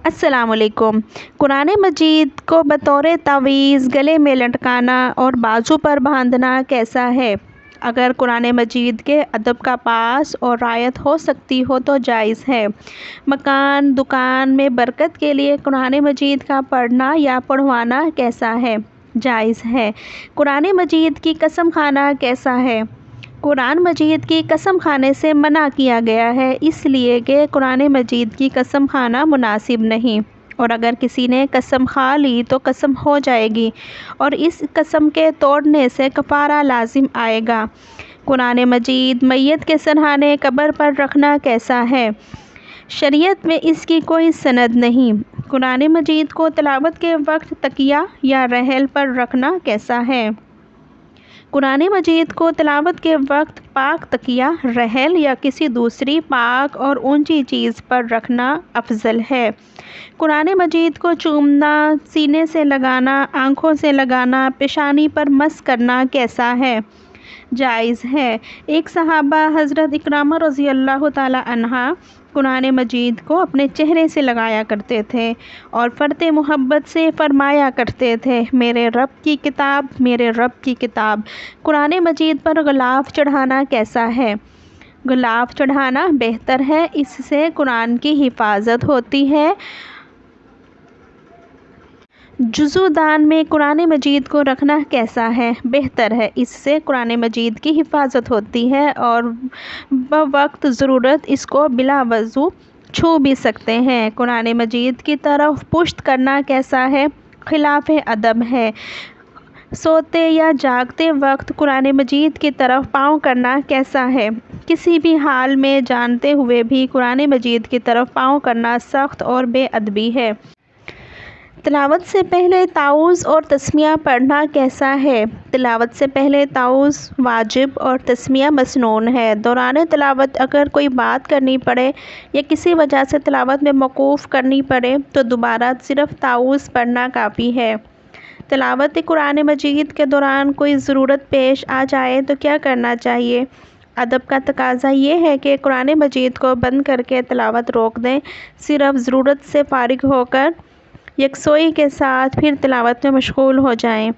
السلام علیکم۔ قرآن مجید کو بطور تعویذ گلے میں لٹکانا اور بازو پر باندھنا کیسا ہے؟ اگر قرآن مجید کے ادب کا پاس اور رعایت ہو سکتی ہو تو جائز ہے۔ مکان دکان میں برکت کے لیے قرآن مجید کا پڑھنا یا پڑھوانا کیسا ہے؟ جائز ہے۔ قرآن مجید کی قسم کھانا کیسا ہے؟ قرآن مجید کی قسم کھانے سے منع کیا گیا ہے، اس لیے کہ قرآن مجید کی قسم کھانا مناسب نہیں، اور اگر کسی نے قسم کھا لی تو قسم ہو جائے گی اور اس قسم کے توڑنے سے کفارہ لازم آئے گا۔ قرآن مجید میت کے سرہانے قبر پر رکھنا کیسا ہے؟ شریعت میں اس کی کوئی سند نہیں۔ قرآن مجید کو تلاوت کے وقت تکیہ یا رحل پر رکھنا کیسا ہے؟ قرآن مجید کو تلاوت کے وقت پاک تکیہ، رحل یا کسی دوسری پاک اور اونچی چیز پر رکھنا افضل ہے۔ قرآن مجید کو چومنا، سینے سے لگانا، آنکھوں سے لگانا، پیشانی پر مس کرنا کیسا ہے؟ جائز ہے۔ ایک صحابہ حضرت اکرامہ رضی اللہ تعالی عنہ قرآن مجید کو اپنے چہرے سے لگایا کرتے تھے اور فرط محبت سے فرمایا کرتے تھے، میرے رب کی کتاب، میرے رب کی کتاب۔ قرآن مجید پر غلاف چڑھانا کیسا ہے؟ غلاف چڑھانا بہتر ہے، اس سے قرآن کی حفاظت ہوتی ہے۔ جزو دان میں قرآن مجید کو رکھنا کیسا ہے؟ بہتر ہے، اس سے قرآن مجید کی حفاظت ہوتی ہے اور بوقت ضرورت اس کو بلا وضو چھو بھی سکتے ہیں۔ قرآن مجید کی طرف پشت کرنا کیسا ہے؟ خلاف ادب ہے۔ سوتے یا جاگتے وقت قرآن مجید کی طرف پاؤں کرنا کیسا ہے؟ کسی بھی حال میں جانتے ہوئے بھی قرآن مجید کی طرف پاؤں کرنا سخت اور بے ادبی ہے۔ تلاوت سے پہلے تعوذ اور تسمیہ پڑھنا کیسا ہے؟ تلاوت سے پہلے تعوذ واجب اور تسمیہ مسنون ہے۔ دوران تلاوت اگر کوئی بات کرنی پڑے یا کسی وجہ سے تلاوت میں موقوف کرنی پڑے تو دوبارہ صرف تعوذ پڑھنا کافی ہے۔ تلاوت قرآن مجید کے دوران کوئی ضرورت پیش آ جائے تو کیا کرنا چاہیے؟ ادب کا تقاضا یہ ہے کہ قرآن مجید کو بند کر کے تلاوت روک دیں، صرف ضرورت سے فارغ ہو کر یکسوئی کے ساتھ پھر تلاوت میں مشغول ہو جائیں۔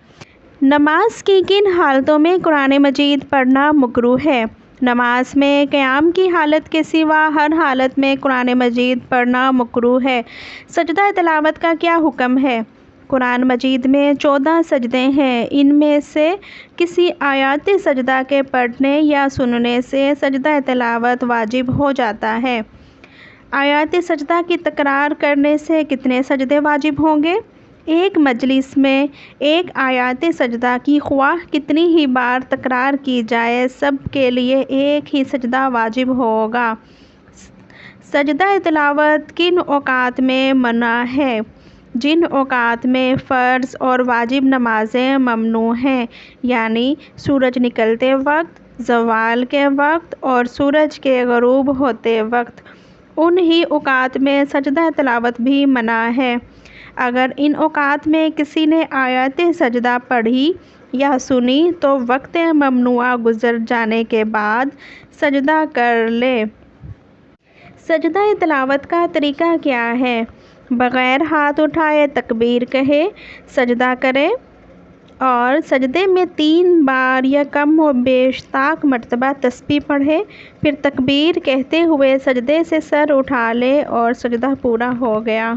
نماز کی کن حالتوں میں قرآن مجید پڑھنا مکروہ ہے؟ نماز میں قیام کی حالت کے سوا ہر حالت میں قرآن مجید پڑھنا مکروہ ہے۔ سجدہ تلاوت کا کیا حکم ہے؟ قرآن مجید میں 14 سجدے ہیں، ان میں سے کسی آیات سجدہ کے پڑھنے یا سننے سے سجدہ تلاوت واجب ہو جاتا ہے۔ آیات سجدہ کی تکرار کرنے سے کتنے سجدے واجب ہوں گے؟ ایک مجلس میں ایک آیات سجدہ کی خواہ کتنی ہی بار تکرار کی جائے، سب کے لیے ایک ہی سجدہ واجب ہوگا۔ سجدہ تلاوت کن اوقات میں منع ہے؟ جن اوقات میں فرض اور واجب نمازیں ممنوع ہیں، یعنی سورج نکلتے وقت، زوال کے وقت اور سورج کے غروب ہوتے وقت، انہی اوقات میں سجدہ تلاوت بھی منع ہے۔ اگر ان اوقات میں کسی نے آیات سجدہ پڑھی یا سنی تو وقت ممنوعہ گزر جانے کے بعد سجدہ کر لے۔ سجدہ تلاوت کا طریقہ کیا ہے؟ بغیر ہاتھ اٹھائے تکبیر کہے سجدہ کرے اور سجدے میں 3 بار یا کم و بیش طاق مرتبہ تسبیح پڑھے، پھر تکبیر کہتے ہوئے سجدے سے سر اٹھا لے اور سجدہ پورا ہو گیا۔